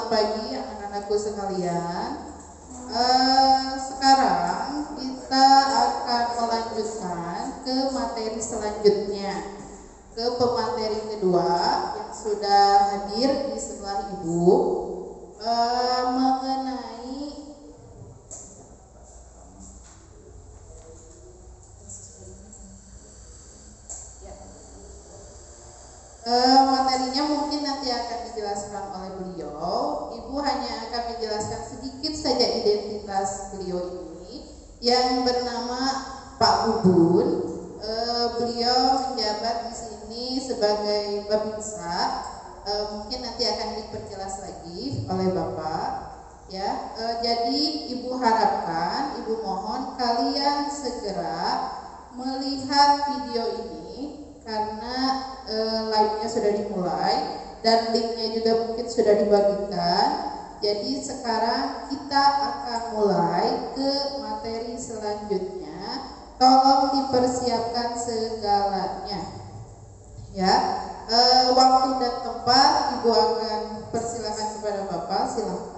Selamat pagi anak-anakku sekalian. Sekarang kita akan melanjutkan ke materi selanjutnya, ke pemateri kedua yang sudah hadir di sebelah ibu, mengenai materinya mungkin nanti akan dijelaskan oleh beliau. Ibu hanya akan menjelaskan sedikit saja identitas beliau ini yang bernama Pak Bubun. Beliau menjabat di sini sebagai Babinsa. Mungkin nanti akan diperjelas lagi oleh Bapak. Ya, jadi Ibu harapkan, Ibu mohon kalian segera melihat video ini karena live-nya sudah dimulai dan link-nya juga mungkin sudah dibagikan. Jadi sekarang kita akan mulai ke materi selanjutnya. Tolong dipersiapkan segalanya. Ya, waktu dan tempat Ibu akan persilakan kepada Bapak. Silakan.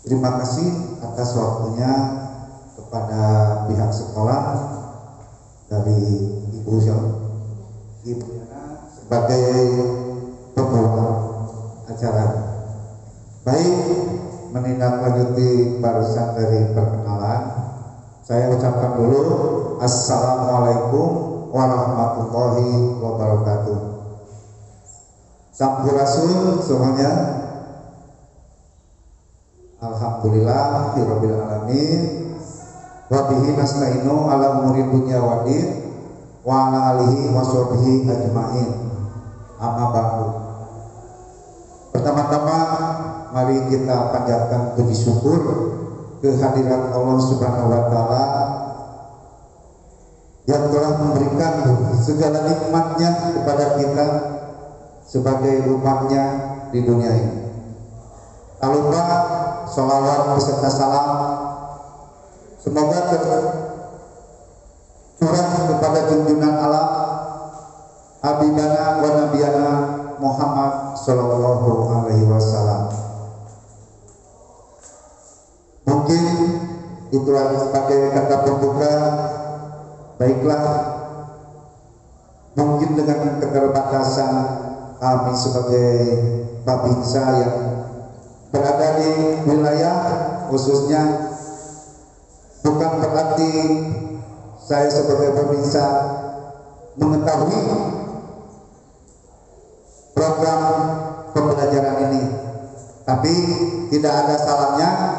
Terima kasih atas waktunya kepada pihak sekolah dari Ibu Yana sebagai pembawa acara. Baik, menindaklanjuti barusan dari perkenalan, saya ucapkan dulu Assalamualaikum warahmatullahi wabarakatuh. Sampurasun semuanya. Alhamdulillah alamin. Wa bihi nasta'inu ala umuri dunya waddin wa ala alihi wa sahbihi ajmain. Amma ba'du. Pertama-tama mari kita panjatkan puji syukur kehadirat Allah Subhanahu wa taala yang telah memberikan segala nikmatnya kepada kita sebagai umatnya di dunia ini. Tak lupa sholawat beserta salam semoga tercurah kepada junjungan alam Habibana wa Nabiyana Muhammad Sallallahu Alaihi Wasallam. Mungkin itulah sebagai kata pembuka. Baiklah, mungkin dengan keterbatasan kami sebagai Babinsa yang berada di wilayah khususnya, bukan berarti saya sebagai Babinsa mengetahui program pembelajaran ini, tapi tidak ada salahnya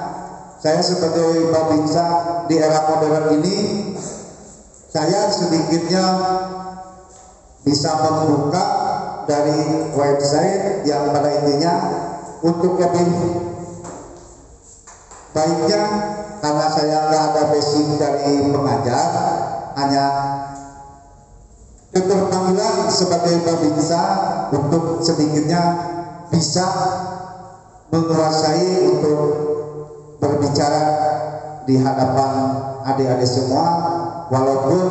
saya sebagai Babinsa di era modern ini, saya sedikitnya bisa membuka dari website yang pada intinya untuk lebih baiknya, karena saya nggak ada basic dari pengajar, hanya keterpanggilan sebagai Babinsa untuk sedikitnya bisa menguasai untuk berbicara di hadapan adik-adik semua, walaupun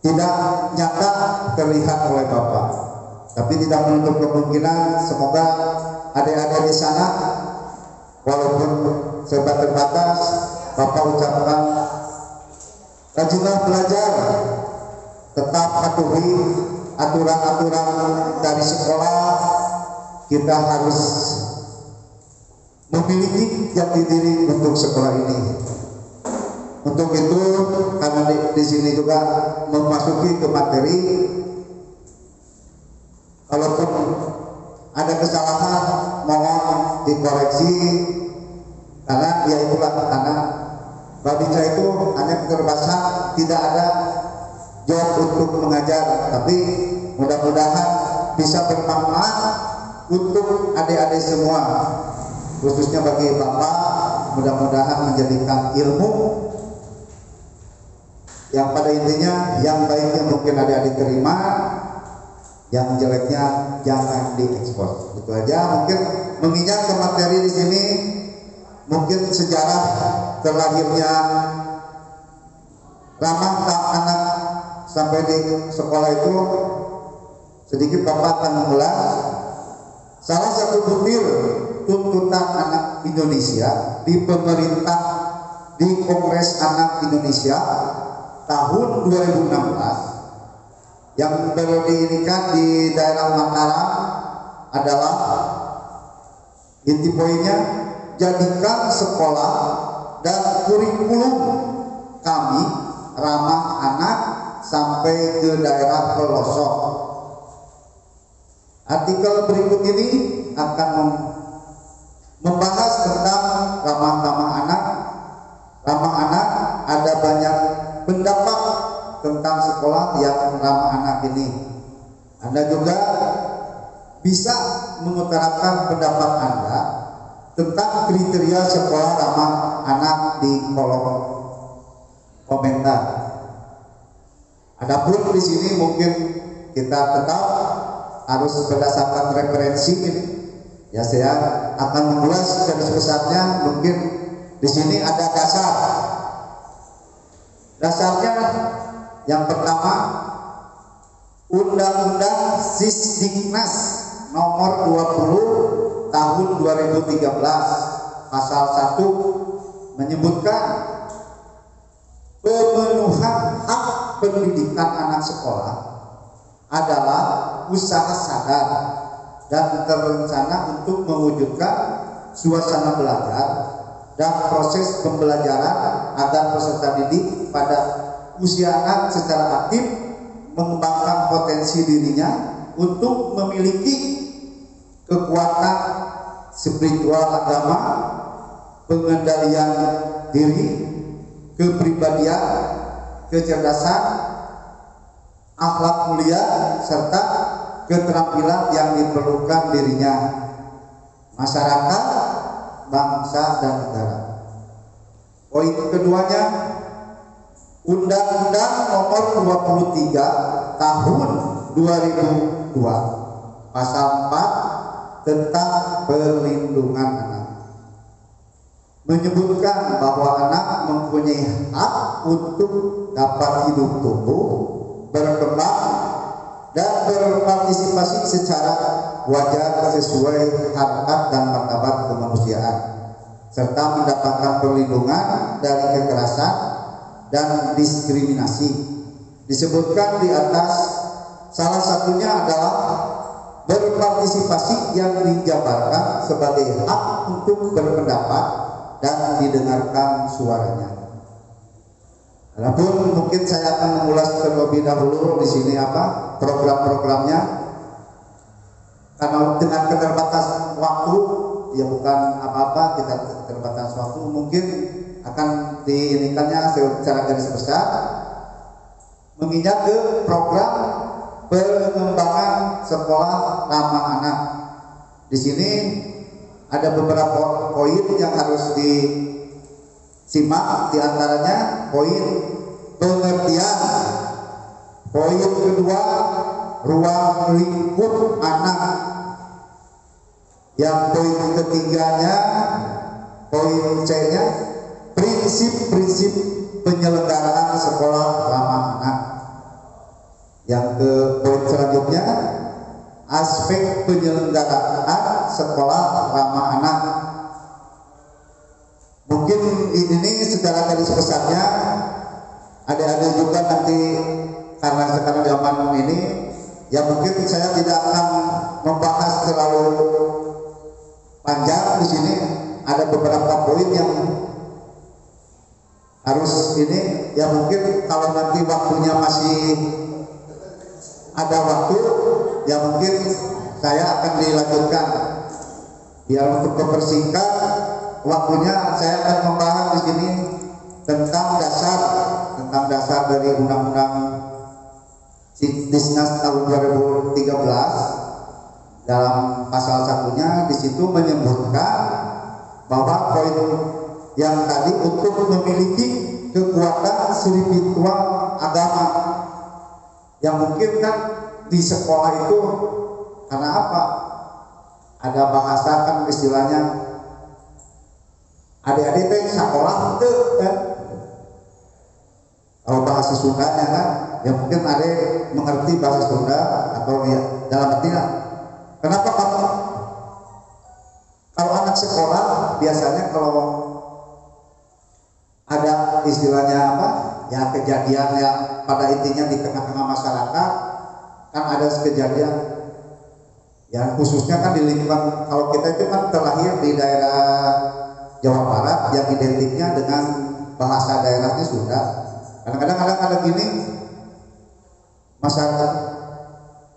tidak nyata terlihat oleh Bapak, tapi tidak menutup kemungkinan semoga adik-adik di sana walaupun serba terbatas, Bapak ucapkan rajinlah belajar, tetap patuhi aturan-aturan dari sekolah. Kita harus memiliki jati diri untuk sekolah ini. Untuk itu, karena di sini juga memasuki ke materi, kalaupun ada kesalahan mohon dikoreksi, karena ya itulah, karena Babinsa itu hanya keterbatasan, tidak ada job untuk mengajar, tapi mudah-mudahan bisa bermanfaat untuk adik-adik semua, khususnya bagi Bapak. Mudah-mudahan menjadikan ilmu yang pada intinya yang baiknya mungkin adik-adik terima, yang jeleknya jangan diekspos. Itu aja. Mungkin menginjak ke materi di sini, mungkin sejarah terlahirnya ramah tak anak sampai di sekolah itu sedikit Bapak akan mengulas salah satu butir tuntutan anak Indonesia di pemerintah di Kongres Anak Indonesia tahun 2016 yang berdirikan di daerah Mataram adalah inti poinnya, jadikan sekolah dan kurikulum kami ramah anak sampai ke daerah pelosok. Artikel berikut ini akan membahas tentang ramah anak. Ramah anak, ada banyak pendapat tentang sekolah yang ramah anak ini. Anda juga bisa mengutarakan pendapat Anda tentang kriteria sekolah ramah anak di kolom komentar. Adapun di sini mungkin kita tetap harus berdasarkan referensi ini. Ya, saya akan mengulas garis besarnya. Mungkin di sini ada dasar. Dasarnya yang pertama, Undang-Undang Sisdiknas nomor 20 tahun 2013 pasal 1 menyebutkan pemenuhan hak pendidikan anak sekolah adalah usaha sadar dan terencana untuk mewujudkan suasana belajar dan proses pembelajaran agar peserta didik pada usia anak secara aktif mengembangkan potensi dirinya untuk memiliki kekuatan spiritual agama, pengendalian diri, kepribadian, kecerdasan, akhlak mulia, serta keterampilan yang diperlukan dirinya, masyarakat, bangsa, dan negara. Poin keduanya, Undang-Undang nomor 23 tahun 2002 pasal 4 tentang perlindungan anak menyebutkan bahwa anak mempunyai hak untuk dapat hidup tumbuh, berkembang, dan berpartisipasi secara wajar sesuai harkat dan martabat kemanusiaan, serta mendapatkan perlindungan dari kekerasan dan diskriminasi. Disebutkan di atas, salah satunya adalah berpartisipasi yang dijabarkan sebagai hak untuk berpendapat dan didengarkan suaranya. Adapun mungkin saya akan mengulas terlebih dahulu di sini program-programnya, karena dengan keterbatasan waktu, ya bukan apa-apa, kita keterbatasan waktu, mungkin akan diinikannya secara garis besar menginjak ke program pengembangan sekolah ramah anak. Di sini ada beberapa poin yang harus disimak, diantaranya poin pengertian, poin kedua ruang lingkup anak, yang poin ketiganya, poin C-nya prinsip-prinsip penyelenggaraan sekolah ramah anak. Yang ke poin selanjutnya, aspek penyelenggaraan sekolah ramah anak. Mungkin ini secara garis besarnya, adik-adik juga nanti, karena sekarang zaman ini, ya mungkin saya tidak akan membahas terlalu panjang di sini. Ada beberapa poin yang harus ini, ya mungkin kalau nanti waktunya masih ada waktu, ya mungkin saya akan dilanjutkan. Biar untuk mempersingkat waktunya, saya akan membahas di sini tentang dasar dari Undang-Undang Sisdiknas tahun 2013. Dalam pasal satunya di situ menyebutkan bahwa poin yang tadi untuk memiliki kekuatan spiritual agama, yang mungkin kan di sekolah itu karena apa? Ada bahasa kan istilahnya, adik-adik teh sekolah teu kan? Kalau bahasa Sundanya kan, ya mungkin ada yang mengerti bahasa Sunda atau ya dalam artinya, kenapa kalau anak sekolah biasanya kalau ada istilahnya apa, ya kejadian yang pada intinya di tengah-tengah masyarakat kan ada kejadian, ya khususnya kan di lingkungan, kalau kita itu kan terlahir di daerah Jawa Barat yang identiknya dengan bahasa daerahnya Sunda. Kadang-kadang ada gini masyarakat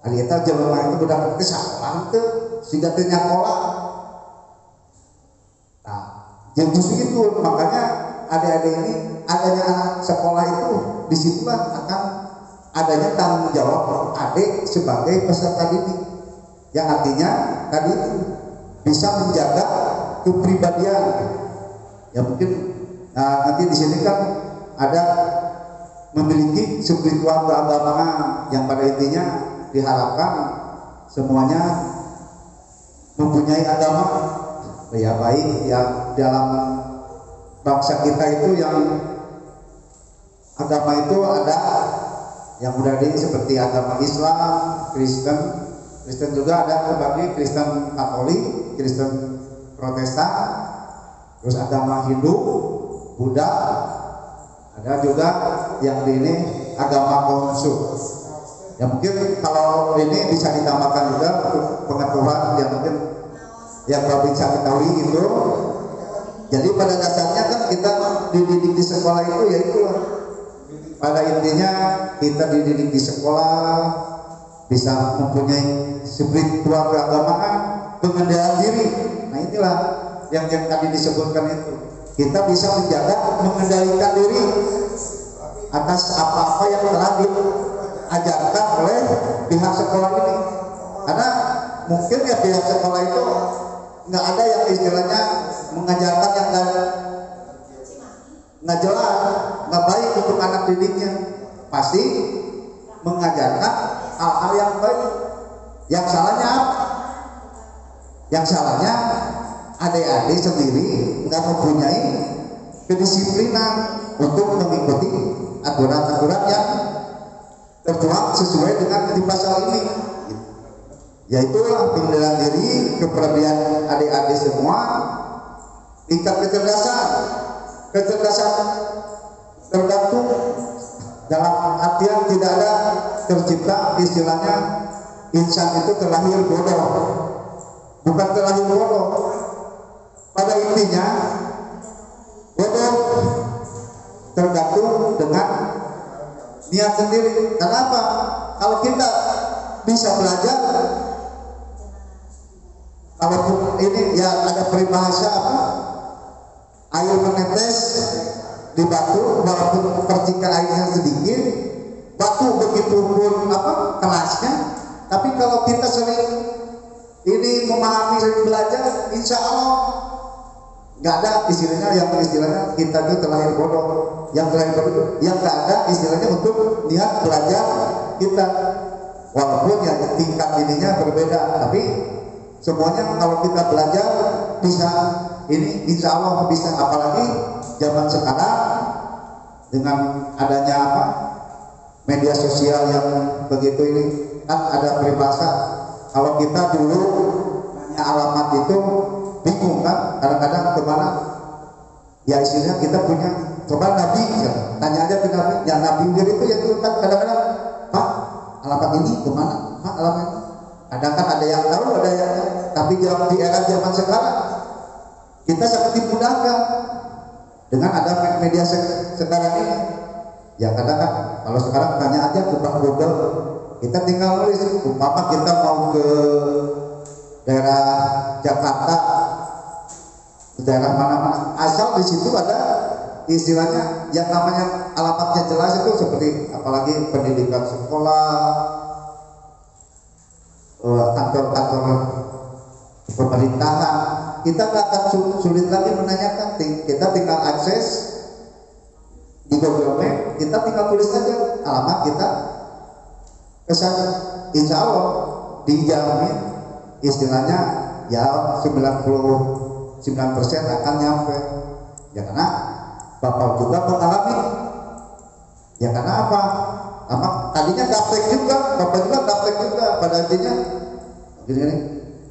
alita jelema itu budak ke sekolah itu sehingga teu nyakola. Nah, yang justru itu makanya adik-adik ini adanya anak sekolah itu disitulah akan adanya tanggung jawab adik sebagai peserta didik, yang artinya tadi itu bisa menjaga kepribadian. Ya mungkin nanti di sini kan ada memiliki spiritual keagamaan yang pada intinya diharapkan semuanya mempunyai agama ya, baik yang dalam bangsa kita itu yang agama itu ada yang udah di seperti agama Islam, Kristen juga ada sebagai Kristen Katolik, Kristen Protestan, terus agama Hindu, Buddha, ada juga yang di ini agama Konghucu. Ya mungkin kalau ini bisa ditambahkan juga pengetahuan yang mungkin yang Bapak bisa ketahui itu. Jadi pada dasarnya kan kita dididik di sekolah itu yaitu pada intinya kita dididik di sekolah bisa mempunyai spiritual keagamaan, pengendalian diri. Nah inilah yang tadi disebutkan itu. Kita bisa menjaga, mengendalikan diri atas apa-apa yang telah diajarkan oleh pihak sekolah ini. Karena mungkin ya pihak sekolah itu nggak ada yang istilahnya mengajarkan yang nggak jelas, nggak baik untuk anak didiknya. Pasti mengajarkan hal-hal yang baik. Yang salahnya apa? Yang salahnya adik-adik sendiri nggak mempunyai kedisiplinan untuk mengikuti aturan-aturan yang tertuang sesuai dengan di pasal ini. Yaitulah pengendalian diri, kepribadian adik-adik semua, tingkat kecerdasan tergantung dalam artian tidak ada tercipta istilahnya insan itu terlahir bodoh, bukan terlahir bodoh. Pada intinya bodoh tergantung dengan niat sendiri. Kenapa? Kalau kita bisa belajar, kalaupun ini ya ada peribahasa apa, air menetes di batu walaupun percikan airnya sedikit, batu begitu pun apa kelasnya. Tapi kalau kita sering ini memahami, sering belajar, insya Allah nggak ada istilahnya yang kita itu terlahir bodoh. Yang terlahir bodoh yang nggak ada istilahnya untuk niat belajar kita, walaupun ya tingkat ininya berbeda, tapi semuanya kalau kita belajar bisa ini insya Allah bisa. Apalagi zaman sekarang dengan adanya apa media sosial yang begitu ini, kan ada peribahasa kalau kita dulu nanya alamat itu bingung kan, kadang-kadang kemana ya istilahnya kita punya, coba Nabi tanya aja ke Nabi, yang Nabi itu ya itu kan kadang-kadang Pak alamat ini kemana, Pak alamat ini, kadang kan ada yang tahu ada yang tahu. Tapi di era zaman sekarang kita sangat dimudahkan dengan ada media sekarang ini. Ya kadang kan kalau sekarang tanya aja ke Pak Google, kita tinggal nulis umpama kita mau ke daerah Jakarta, ke daerah mana-mana, asal di situ ada istilahnya yang namanya alamatnya jelas itu, seperti apalagi pendidikan sekolah, kantor-kantor pemerintahan, kita nggak akan sulit lagi menanyakan. Kita tinggal akses di Google Map, kita tinggal tulis saja alamat kita ke sana, insya Allah dijamin istilahnya ya 99% akan nyampe. Ya karena Bapak juga mengalami Ya karena apa? Tadinya gaptek juga, bapak juga gaptek juga pada akhirnya gini,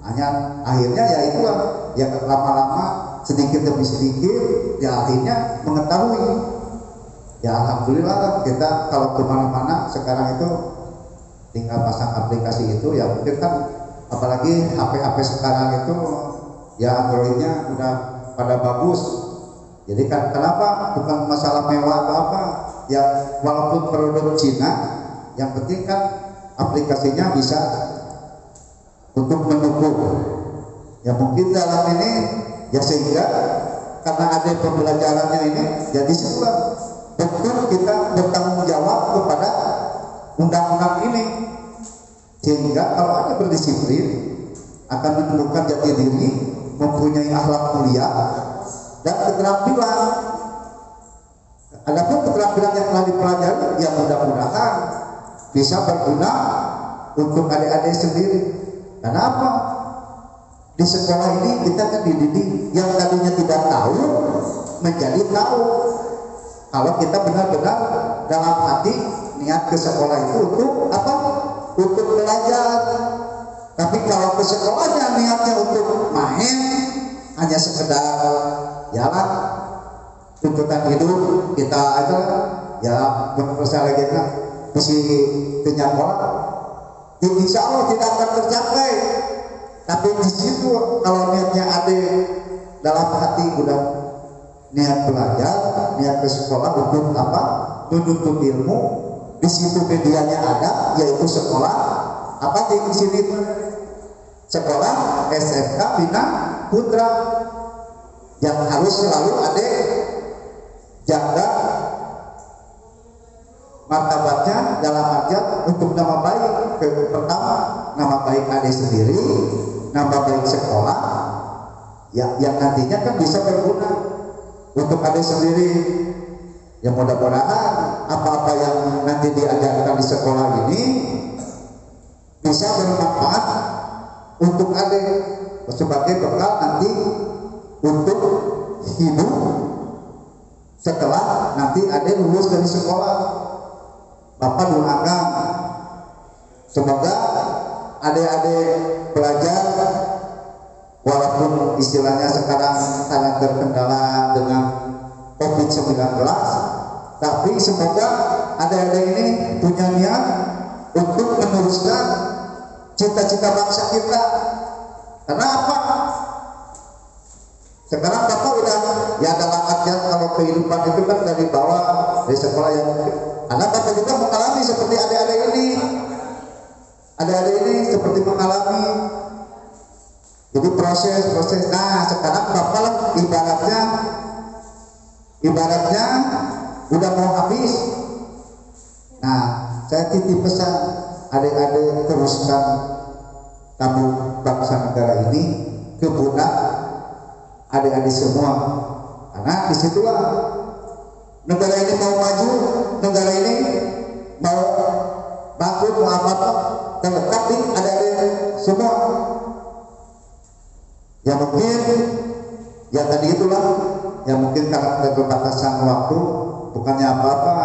hanya akhirnya ya itulah ya lama-lama sedikit demi sedikit ya akhirnya mengetahui. Ya alhamdulillah kita kalau kemana-mana sekarang itu tinggal pasang aplikasi itu ya mungkin kan, apalagi HP-HP sekarang itu ya Androidnya udah pada bagus. Jadi kan kenapa bukan masalah mewah atau apa ya, walaupun produk Cina yang penting kan aplikasinya bisa untuk mendukung. Ya mungkin dalam ini ya sehingga karena ada pembelajarannya ini jadi sebuah betul kita bertanggung jawab kepada undang-undang ini, sehingga kalau ada berdisiplin akan menemukan jati diri, mempunyai akhlak mulia dan keterampilan. Adapun keterampilan yang telah dipelajari ya mudah-mudahan bisa berguna untuk adik-adik sendiri. Kenapa? Di sekolah ini kita kan dididik yang tadinya tidak tahu menjadi tahu. Kalau kita benar-benar dalam hati niat ke sekolah itu untuk apa? Untuk belajar. Tapi kalau ke sekolahnya niatnya untuk main, hanya sekedar jalan tuntutan hidup kita aja ya berusaha lagi kan mesti kenyang orang, insya Allah tidak akan tercapai. Tapi di situ kalau niatnya ada dalam hati udah niat belajar, niat ke sekolah untuk apa? Menuntut ilmu. Di situ medianya ada, yaitu sekolah apa di sini sekolah SMK Bina Putra yang harus selalu ada jaga martabatnya dalam artian untuk nama baik. Pertama nama baik adik sendiri, nama baik sekolah ya, yang nantinya kan bisa berguna untuk adik sendiri. Yang mudah-mudahan apa-apa yang nanti diajarkan di sekolah ini bisa bermanfaat untuk adik sebagai bekal nanti untuk hidup setelah nanti adik lulus dari sekolah. Bapak doakan semoga adik-adik belajar walaupun istilahnya sekarang sangat terkendala dengan COVID-19, tapi semoga adik-adik ini punya niat untuk meneruskan cita-cita bangsa kita. Karena apa? Sekarang Bapak udah ya dalam artian kalau kehidupan itu kan dari bawah, dari sekolah yang karena Bapak juga mengalami seperti adik-adik ini. Adik-adik ini seperti mengalami jadi proses. Nah sekarang Bapak ibaratnya udah mau habis. Nah saya titip pesan adik-adik teruskan tabung bangsa negara ini ke pundak adik-adik semua, karena disitulah negara ini mau maju, negara ini mau bangkit, mau apa-apa terletak di adik-adik semua. Ya mungkin ya tadi itulah ya mungkin karena keterbatasan waktu bukannya apa-apa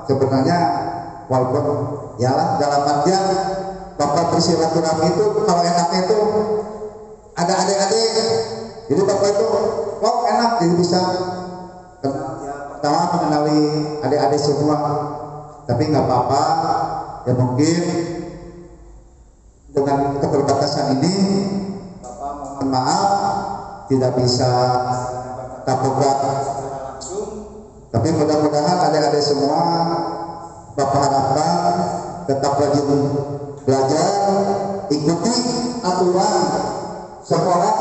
sebenarnya, walaupun ya lah dalam artian Bapak bersilaturahmi itu kalau enaknya itu ada adik-adik, jadi Bapak itu kok enak jadi bisa kenal ya, pertama mengenali adik-adik semua. Tapi nggak apa-apa ya, mungkin dengan keterbatasan ini Bapak mohon maaf tidak bisa tapokat langsung, tapi mudah-mudahan adik-adik semua Bapak harapkan tetap rajin belajar, ikuti aturan sekolah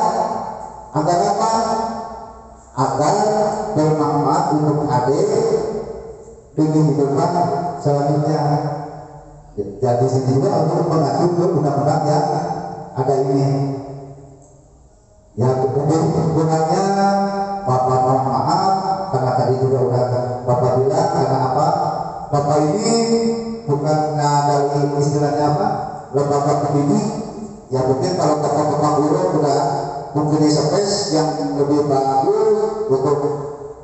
agar apa? Agar bermanfaat untuk adik di kehidupan selanjutnya. Jadi sini juga untuk mengacu ke undang-undang yang ada ini. Ya gunanya Bapak mohon maaf karena tadi juga udah Bapak bilang karena apa? Bapak ini bukan dari istilahnya apa? Lembaga pendidik. Ya mungkin kalau Bapak guru udah mempunyai space yang lebih bagus untuk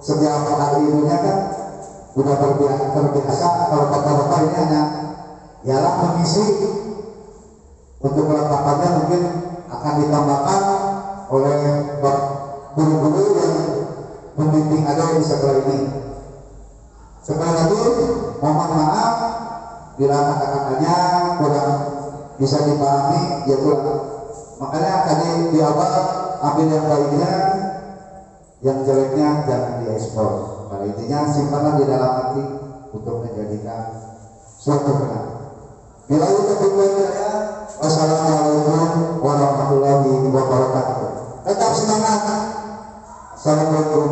setiap hari ininya kan. udah terbiasa kalau bapak-bapak ini hanya ialah mengisi. Untuk kelengkapannya mungkin akan ditambahkan oleh guru-guru yang membimbing ada di sekolah ini. Sekali lagi mohon maaf bila kata-katanya kurang bisa dipahami, ya Tuhan. Makanya tadi di awal ambil yang baiknya, yang jeleknya jangan diekspor. Pada intinya simpanlah di dalam hati untuk menjadikan suatu kenang. Bila itu kedua saya, wassalamualaikum warahmatullahi wabarakatuh. Tetap semangat. Assalamualaikum